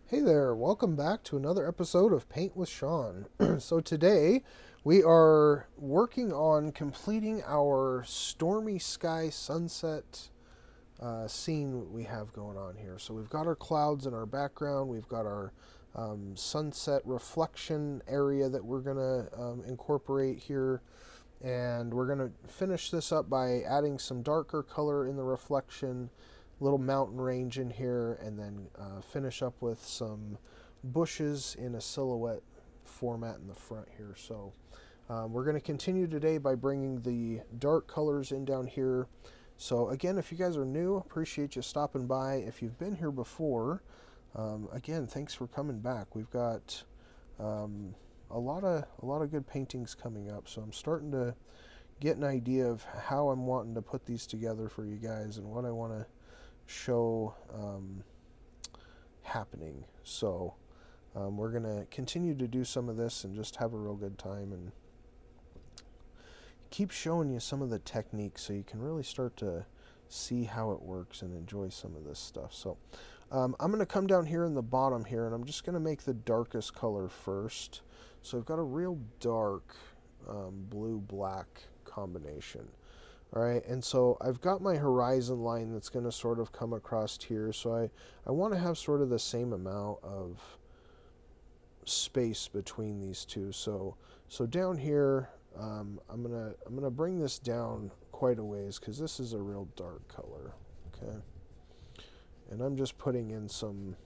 Hey there, welcome back to another episode of Paint with Sean. So today we are working on completing our stormy sky sunset scene we have going on here. So we've got our clouds in our background, we've got our sunset reflection area that we're going to incorporate here, and we're going to finish this up by adding some darker color in the reflection, little mountain range in here, and then finish up with some bushes in a silhouette format in the front here. So we're going to continue today by bringing the dark colors in down here. So again, if you guys are new, appreciate you stopping by. If you've been here before, again, thanks for coming back. We've got a lot of good paintings coming up, so I'm starting to get an idea of how I'm wanting to put these together for you guys and what I want to show happening. So we're going to continue to do some of this and just have a real good time and keep showing you some of the techniques so you can really start to see how it works and enjoy some of this stuff. So I'm going to come down here in the bottom here, and I'm just going to make the darkest color first. So I've got a real dark blue-black combination. All right, and so I've got my horizon line that's going to sort of come across here. So I want to have sort of the same amount of space between these two. So down here, I'm gonna bring this down quite a ways because this is a real dark color. Okay, and I'm just putting in some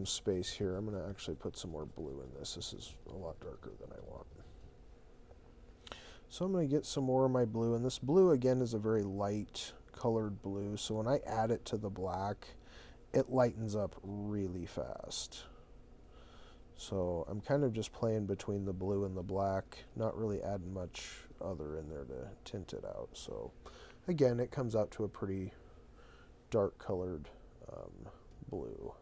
space here. I'm gonna actually put some more blue in this. This is a lot darker than I want. So I'm going to get some more of my blue, and this blue again is a very light colored blue, so when I add it to the black, it lightens up really fast. So I'm kind of just playing between the blue and the black, not really adding much other in there to tint it out. So again, it comes out to a pretty dark colored blue.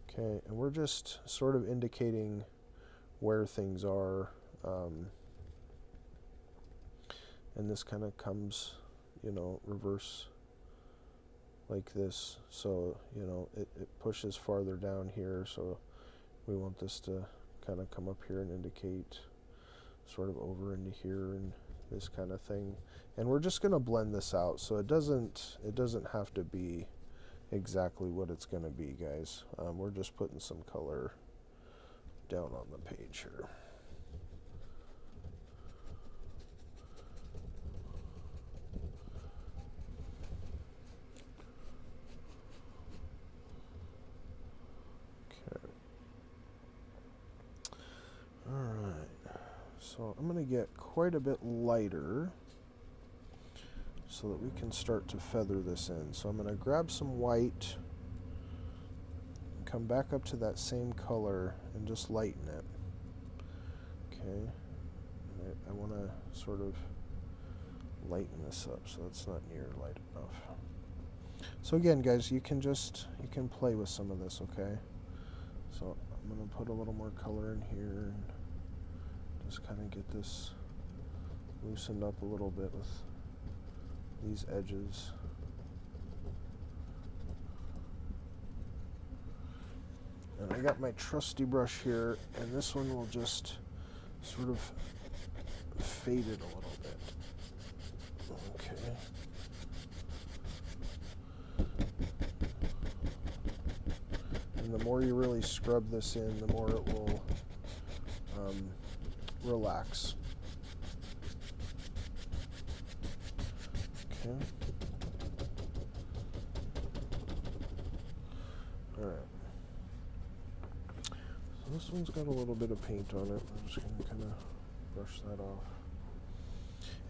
Okay, and we're just sort of indicating where things are. And this kind of comes, reverse like this. So, it pushes farther down here. So we want this to kind of come up here and indicate sort of over into here and this kind of thing. And we're just going to blend this out. So it doesn't have to be exactly what it's going to be, guys. We're just putting some color down on the page here. So I'm going to get quite a bit lighter so that we can start to feather this in. So I'm going to grab some white, come back up to that same color and just lighten it. Okay, I want to sort of lighten this up so it's not near light enough. So again, guys, you can play with some of this, okay? So I'm going to put a little more color in here and just kind of get this loosened up a little bit with these edges. And I got my trusty brush here, and this one will just sort of fade it a little bit. Okay. And the more you really scrub this in, the more it will relax. Okay. Alright. So this one's got a little bit of paint on it. I'm just going to kind of brush that off.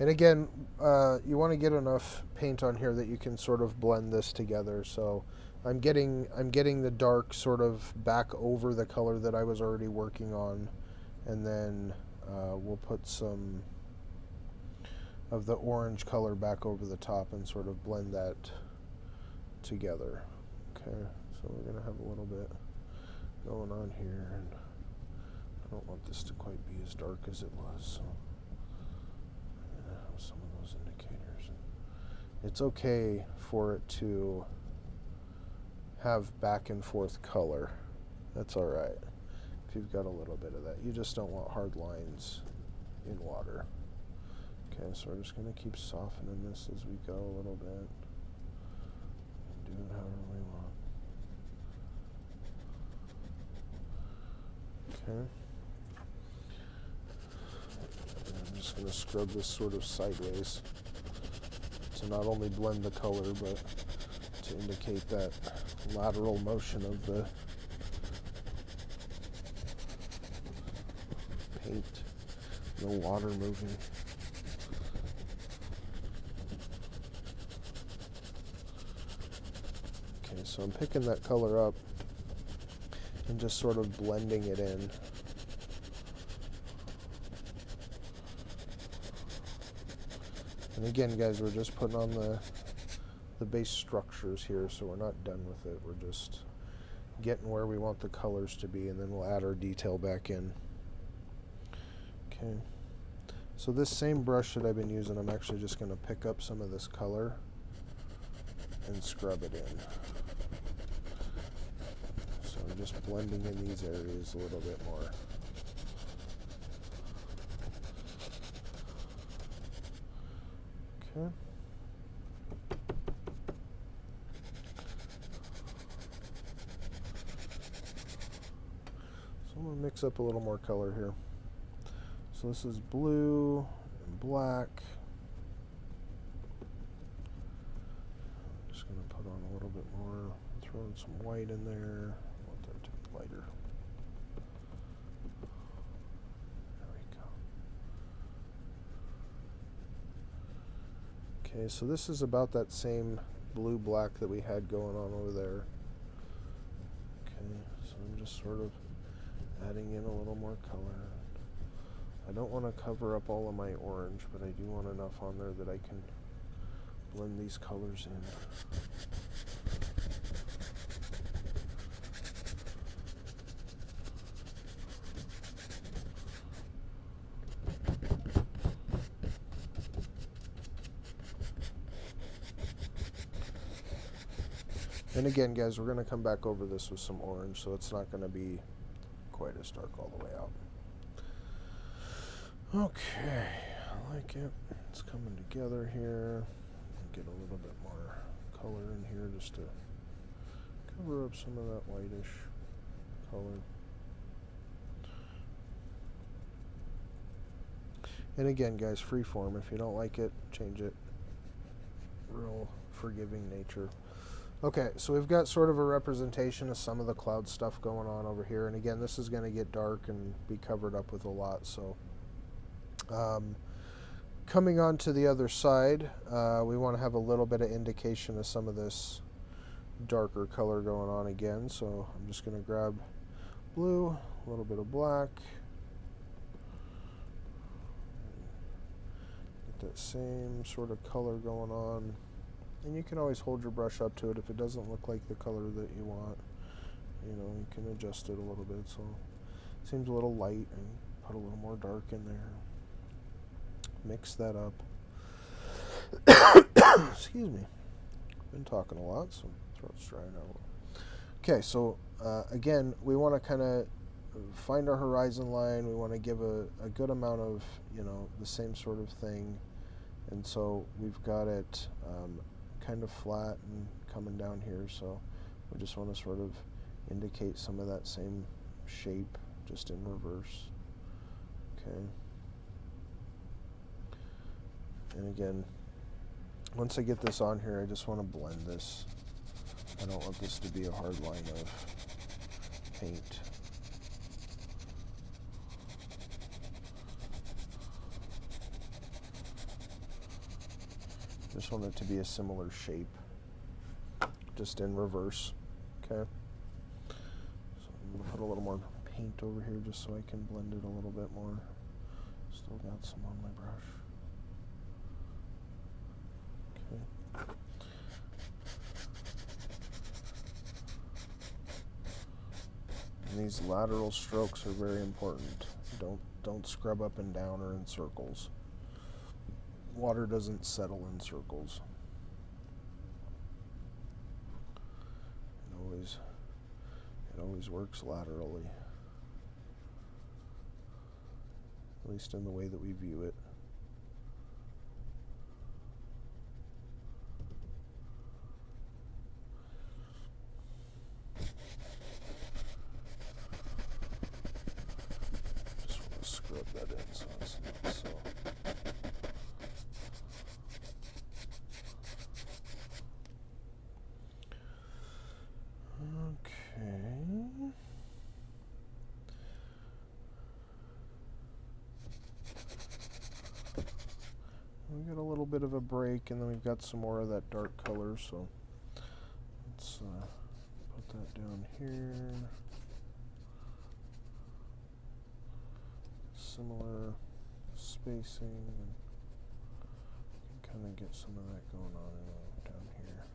And again, you want to get enough paint on here that you can sort of blend this together. So I'm getting the dark sort of back over the color that I was already working on, and then we'll put some of the orange color back over the top and sort of blend that together. Okay, so we're going to have a little bit going on here, and I don't want this to quite be as dark as it was. So I'm going to have some of those indicators. It's okay for it to have back and forth color. That's all right if you've got a little bit of that. You just don't want hard lines in water. Okay, so we're just going to keep softening this as we go a little bit. Do it however we want. Okay. And I'm just going to scrub this sort of sideways to not only blend the color, but to indicate that lateral motion of the paint, the water moving. Okay, so I'm picking that color up and just sort of blending it in. And again, guys, we're just putting on the base structures here, so we're not done with it. We're just getting where we want the colors to be, and then we'll add our detail back in. Okay, so this same brush that I've been using, I'm actually just going to pick up some of this color and scrub it in. So I'm just blending in these areas a little bit more. Okay. So I'm going to mix up a little more color here. So this is blue and black. I'm just going to put on a little bit more, throw in some white in there. I want that to be lighter. There we go. Okay, so this is about that same blue-black that we had going on over there. Okay, so I'm just sort of adding in a little more color. I don't want to cover up all of my orange, but I do want enough on there that I can blend these colors in. And again, guys, we're going to come back over this with some orange, so it's not going to be quite as dark all the way out. Okay, I like it. It's coming together here. Get a little bit more color in here just to cover up some of that whitish color. And again, guys, freeform. If you don't like it, change it. Real forgiving nature. Okay, so we've got sort of a representation of some of the cloud stuff going on over here. And again, this is going to get dark and be covered up with a lot, so coming on to the other side, we want to have a little bit of indication of some of this darker color going on again. So I'm just going to grab blue, a little bit of black, get that same sort of color going on. And you can always hold your brush up to it if it doesn't look like the color that you want. You know, you can adjust it a little bit. So it seems a little light, and put a little more dark in there. Mix that up. Excuse me. Been talking a lot, so throat's drying out a little. Okay, so again, we want to kind of find our horizon line. We want to give a good amount of, you know, the same sort of thing. And so we've got it kind of flat and coming down here. So we just want to sort of indicate some of that same shape just in reverse. Okay. And again, once I get this on here, I just want to blend this. I don't want this to be a hard line of paint. Just want it to be a similar shape, just in reverse. Okay. So I'm going to put a little more paint over here just so I can blend it a little bit more. Still got some on my brush. Okay. And these lateral strokes are very important. Don't scrub up and down or in circles. Water doesn't settle in circles. You know, It always works laterally, at least in the way that we view it. Just want to scrub that in so it's not so. Okay. We got a little bit of a break, and then we've got some more of that dark color, so let's put that down here. Similar spacing, and kind of get some of that going on down here.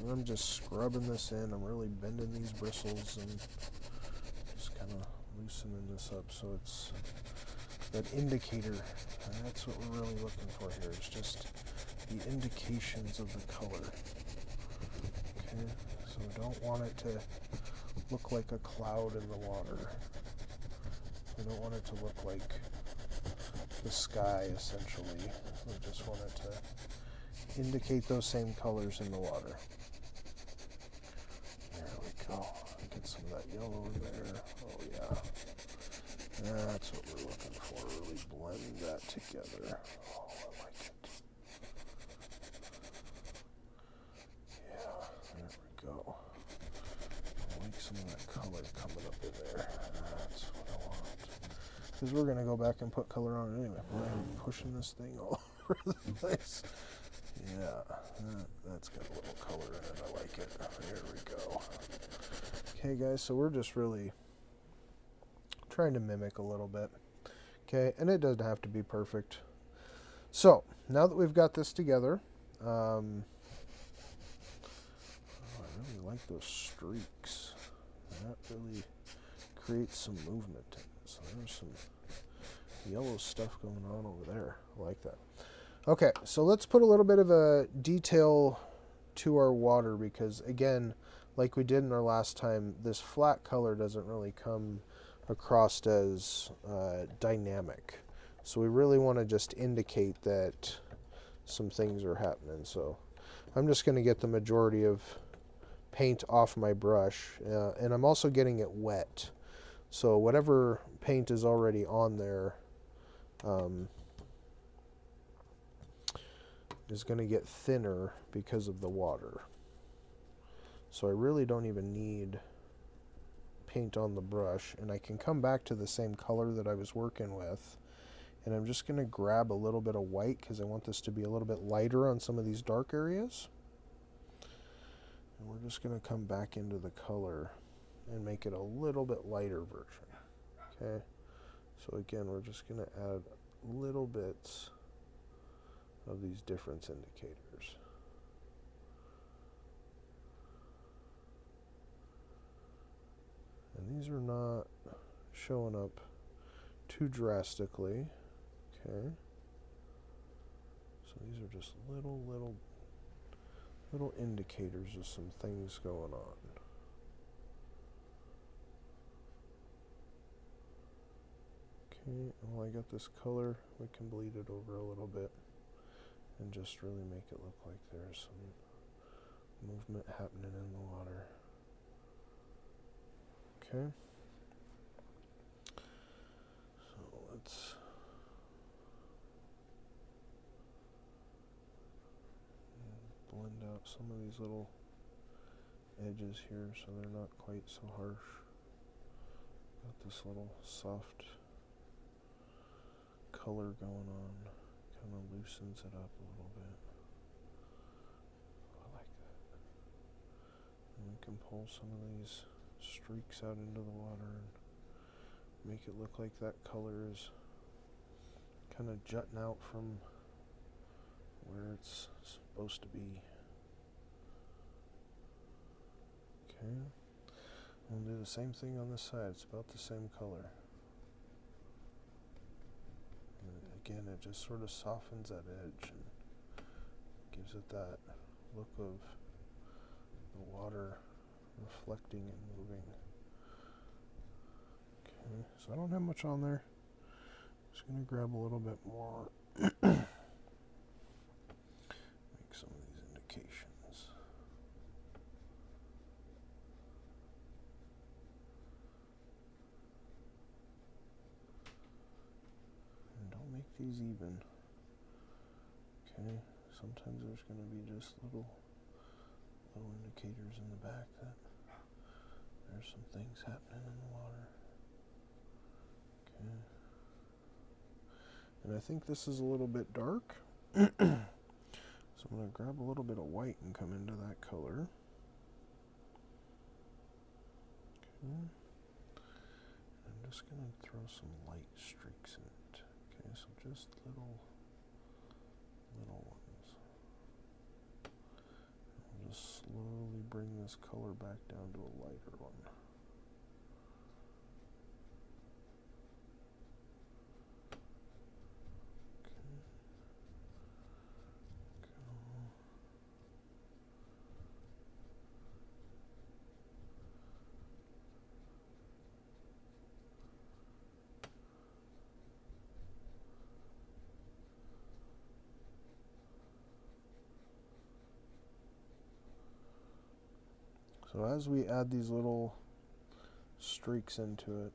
And I'm just scrubbing this in. I'm really bending these bristles and just kind of loosening this up so it's that indicator. And that's what we're really looking for here. It's just the indications of the color. Okay, so we don't want it to look like a cloud in the water. We don't want it to look like the sky, essentially. We just want it to indicate those same colors in the water. There we go. Get some of that yellow in there. Oh yeah. That's what we're looking for. Really blend that together. Oh, I like it. Yeah, there we go. I like some of that color coming up in there. That's what I want. Because we're going to go back and put color on it anyway. We're going to be pushing this thing all over the place. Yeah, that's got a little color in it. I like it. There we go. Okay, guys, so we're just really trying to mimic a little bit. Okay, and it doesn't have to be perfect. So, now that we've got this together, I really like those streaks. That really creates some movement in it. So there's some yellow stuff going on over there. I like that. Okay, so let's put a little bit of a detail to our water because, again, like we did in our last time, this flat color doesn't really come across as dynamic. So we really want to just indicate that some things are happening. So I'm just going to get the majority of paint off my brush, and I'm also getting it wet. So whatever paint is already on there is going to get thinner because of the water. So I really don't even need paint on the brush, and I can come back to the same color that I was working with, and I'm just going to grab a little bit of white because I want this to be a little bit lighter on some of these dark areas, and we're just going to come back into the color and make it a little bit lighter version. Okay, so again, we're just going to add little bits of these difference indicators. And these are not showing up too drastically. Okay. So these are just little indicators of some things going on. Okay, well, I got this color. We can bleed it over a little bit and just really make it look like there's some movement happening in the water. Okay. So let's blend out some of these little edges here so they're not quite so harsh. Got this little soft color going on. Kind of loosens it up a little bit. I like that. And we can pull some of these streaks out into the water and make it look like that color is kind of jutting out from where it's supposed to be. Okay, we'll do the same thing on this side. It's about the same color. again, it just sort of softens that edge and gives it that look of the water reflecting and moving. Okay, so I don't have much on there. Just going to grab a little bit more. Make some of these indications. And don't make these even. Okay, sometimes there's going to be just little indicators in the back that there's some things happening in the water. Okay. And I think this is a little bit dark. So I'm going to grab a little bit of white and come into that color. Okay. I'm just going to throw some light streaks in it. Okay, so just little ones. I'll just slowly bring this color back down to a lighter one. So as we add these little streaks into it,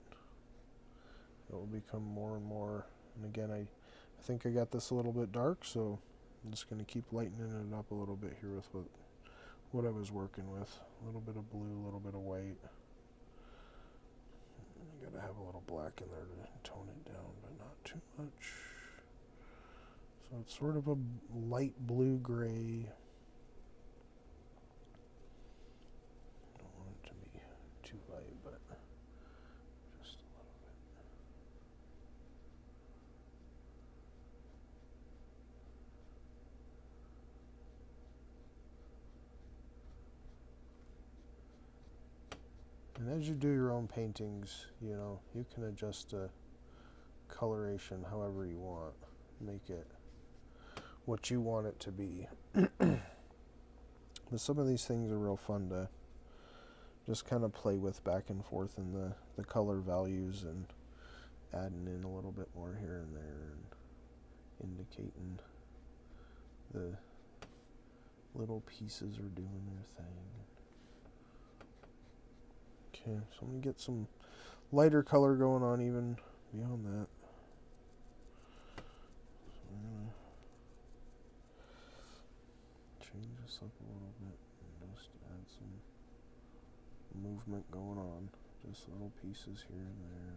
it will become more and more. And again, I think I got this a little bit dark, so I'm just going to keep lightening it up a little bit here with what I was working with. A little bit of blue, a little bit of white. I got to have a little black in there to tone it down, but not too much. So it's sort of a light blue-gray. Too light, but just a little bit. And as you do your own paintings, you know, you can adjust the coloration however you want. Make it what you want it to be. But some of these things are real fun to just kind of play with back and forth in the color values and adding in a little bit more here and there and indicating the little pieces are doing their thing. Okay, so I'm going to get some lighter color going on even beyond that. So I'm going to change this up a little bit and just add some movement going on, just little pieces here and there.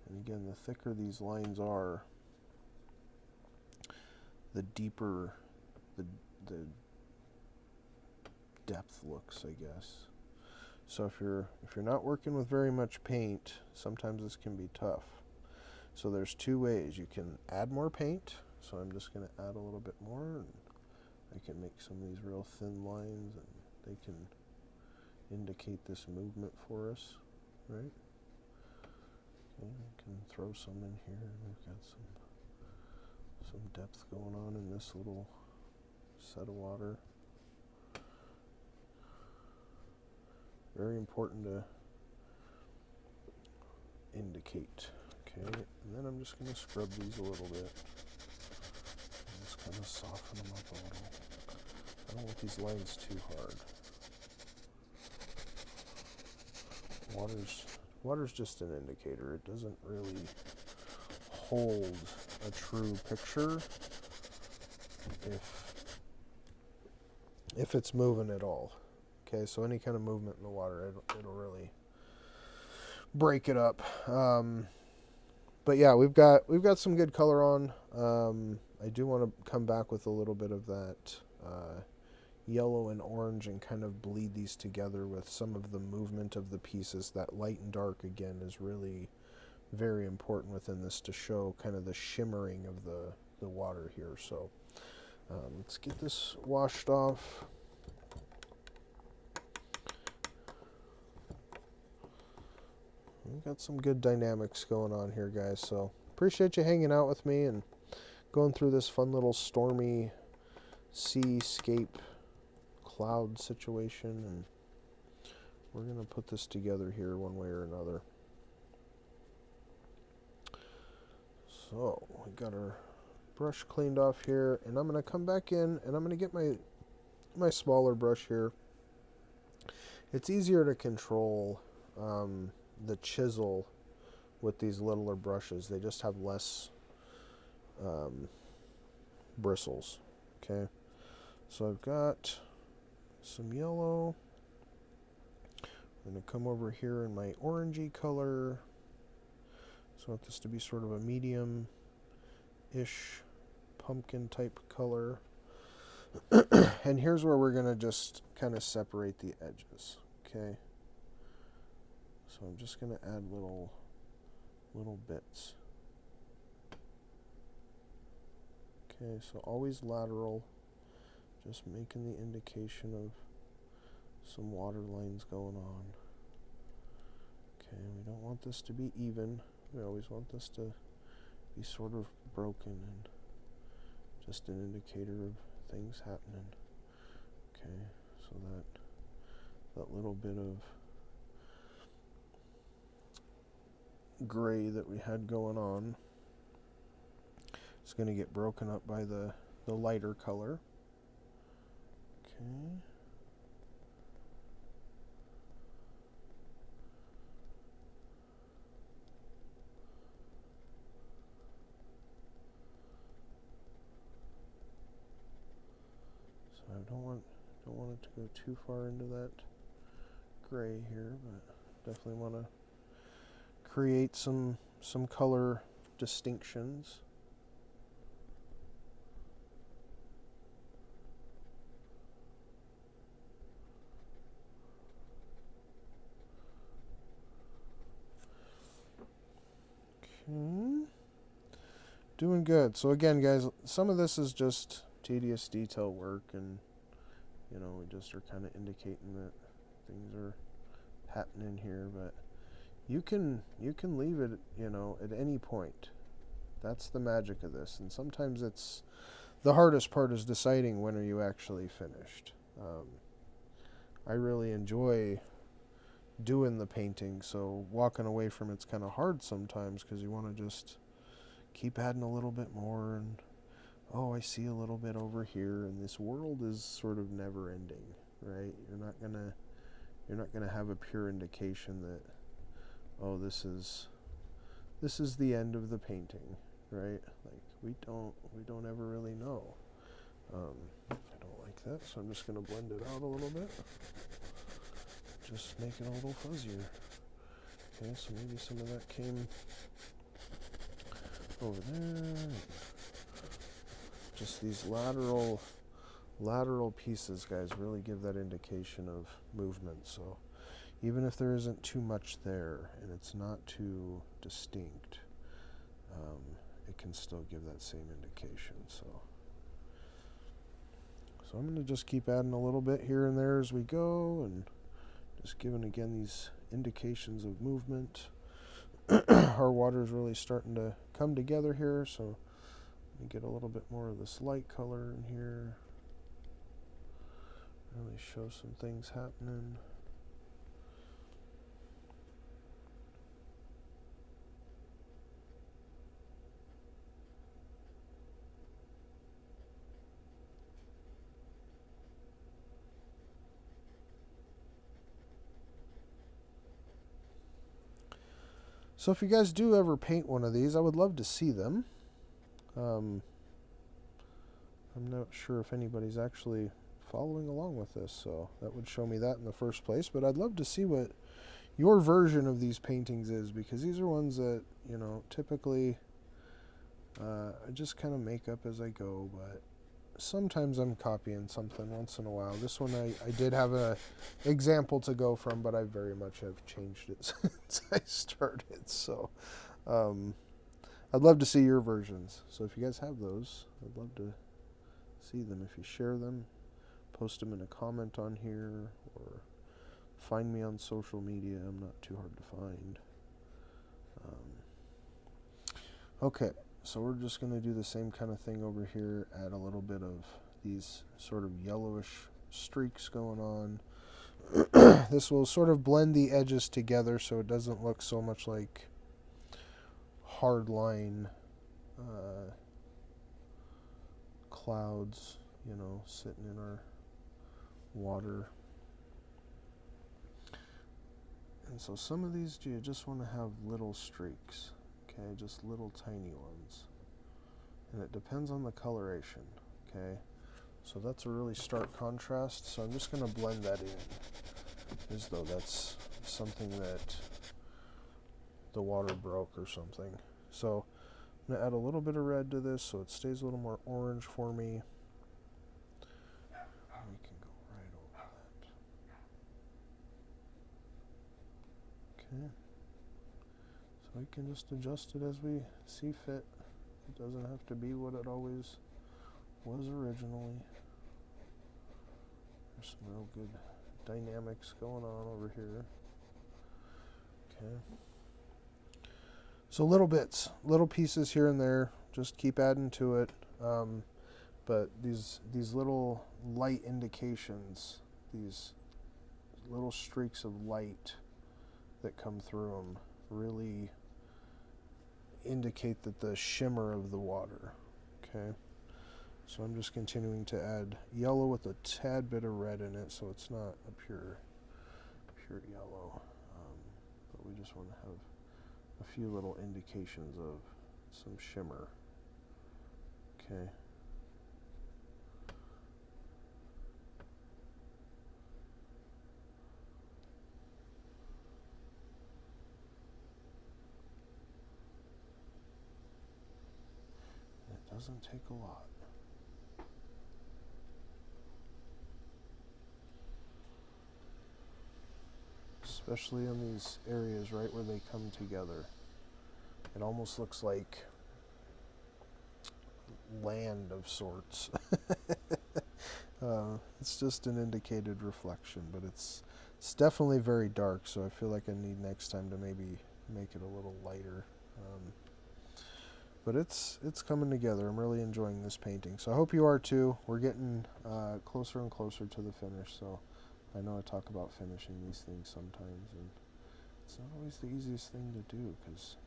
And again, the thicker these lines are, the deeper the depth looks, I guess. So if you're not working with very much paint, sometimes this can be tough. So there's two ways. You can add more paint. So I'm just going to add a little bit more, and I can make some of these real thin lines, and they can indicate this movement for us, right? Okay, I can throw some in here, and we've got some depth going on in this little set of water. Very important to indicate. Okay, and then I'm just going to scrub these a little bit. And just kind of soften them up a little. I don't want these lines too hard. Water's just an indicator. It doesn't really hold a true picture if it's moving at all. Okay, so any kind of movement in the water, it'll really break it up. But yeah, we've got some good color on. I do want to come back with a little bit of that yellow and orange and kind of bleed these together with some of the movement of the pieces. That light and dark, again, is really very important within this to show kind of the shimmering of the water here. So let's get this washed off. we've got some good dynamics going on here, guys. So appreciate you hanging out with me and going through this fun little stormy seascape cloud situation. And we're going to put this together here one way or another. So we got our brush cleaned off here, and I'm going to come back in and I'm going to get my smaller brush here. It's easier to control the chisel with these littler brushes. They just have less bristles. Okay, so I've got some yellow. I'm going to come over here in my orangey color. So I want this to be sort of a medium-ish pumpkin type color. And here's where we're going to just kind of separate the edges. Okay. So I'm just going to add little bits. Okay, so always lateral, just making the indication of some water lines going on. Okay, we don't want this to be even. We always want this to be sort of broken and just an indicator of things happening. Okay, so that little bit of gray that we had going on is going to get broken up by the lighter color. Okay. So I don't want it to go too far into that gray here, but definitely want to create some color distinctions. Okay. Doing good. So again, guys, some of this is just tedious detail work, and we just are kind of indicating that things are happening here, but you can leave it, at any point. That's the magic of this. And sometimes it's the hardest part is deciding when are you actually finished. I really enjoy doing the painting, so walking away from it's kind of hard sometimes because you want to just keep adding a little bit more, and I see a little bit over here, and this world is sort of never ending, right? You're not gonna have a pure indication that this is the end of the painting, right? Like we don't ever really know. I don't like that, so I'm just gonna blend it out a little bit. Just make it a little fuzzier. Okay, so maybe some of that came over there. Just these lateral pieces, guys, really give that indication of movement. So even if there isn't too much there and it's not too distinct, it can still give that same indication. So I'm going to just keep adding a little bit here and there as we go, and just giving again these indications of movement. Our water is really starting to come together here, so let me get a little bit more of this light color in here. Really show some things happening. So if you guys do ever paint one of these, I would love to see them. I'm not sure if anybody's actually following along with this, so that would show me that in the first place. But I'd love to see what your version of these paintings is, because these are ones that, typically I just kind of make up as I go, but sometimes I'm copying something once in a while. This one I did have a example to go from, but I very much have changed it since I started. So I'd love to see your versions. So if you guys have those, I'd love to see them. If you share them, post them in a comment on here, or find me on social media. I'm not too hard to find. Okay, so we're just going to do the same kind of thing over here, add a little bit of these sort of yellowish streaks going on. This will sort of blend the edges together so it doesn't look so much like hard line clouds, you know, sitting in our water. And so some of these you just want to have little streaks, okay, just little tiny ones. And it depends on the coloration, okay? So that's a really stark contrast, so I'm just going to blend that in as though that's something that the water broke or something. So I'm going to add a little bit of red to this so it stays a little more orange for me. And we can go right over that. Okay. So we can just adjust it as we see fit. It doesn't have to be what it always was originally. There's some real good dynamics going on over here. Okay. So little bits, little pieces here and there. Just keep adding to it. But these little light indications, these little streaks of light that come through them, really indicate that the shimmer of the water. Okay. So I'm just continuing to add yellow with a tad bit of red in it, so it's not a pure yellow. But we just want to have a few little indications of some shimmer. Okay. It doesn't take a lot. Especially in these areas right where they come together. It almost looks like land of sorts. It's just an indicated reflection, but it's definitely very dark, so I feel like I need next time to maybe make it a little lighter. But it's coming together. I'm really enjoying this painting, so I hope you are too. We're getting closer and closer to the finish, so I know I talk about finishing these things sometimes, and it's not always the easiest thing to do, because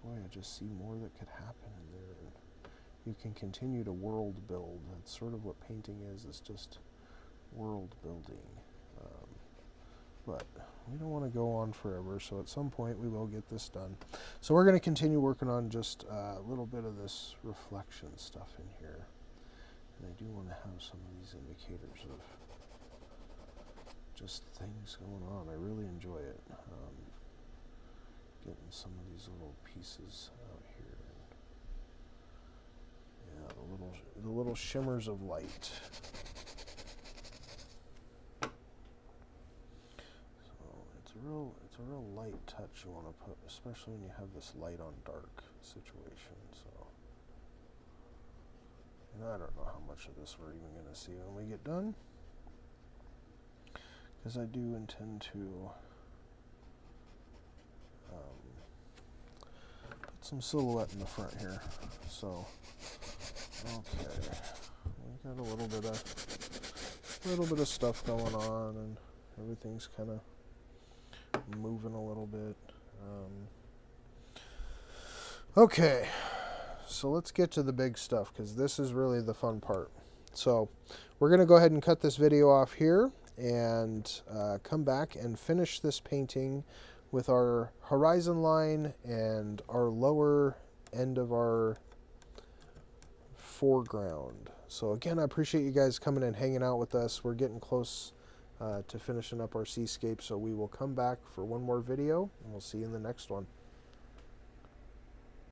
boy, I just see more that could happen in there, and you can continue to world build. That's sort of what painting is just world building. But we don't want to go on forever, so at some point we will get this done. So we're going to continue working on just a little bit of this reflection stuff in here. And I do want to have some of these indicators of just things going on. I really enjoy it. Getting some of these little pieces out here. Yeah, the little shimmers of light. It's a real light touch you want to put, especially when you have this light on dark situation. So, and I don't know how much of this we're even going to see when we get done, because I do intend to put some silhouette in the front here. So, okay, we got a little bit of stuff going on, and everything's kind of moving a little bit. Okay, so let's get to the big stuff, because this is really the fun part. So we're going to go ahead and cut this video off here and come back and finish this painting with our horizon line and our lower end of our foreground. So again, I appreciate you guys coming and hanging out with us. We're getting close to finishing up our seascape, so we will come back for one more video, and we'll see you in the next one.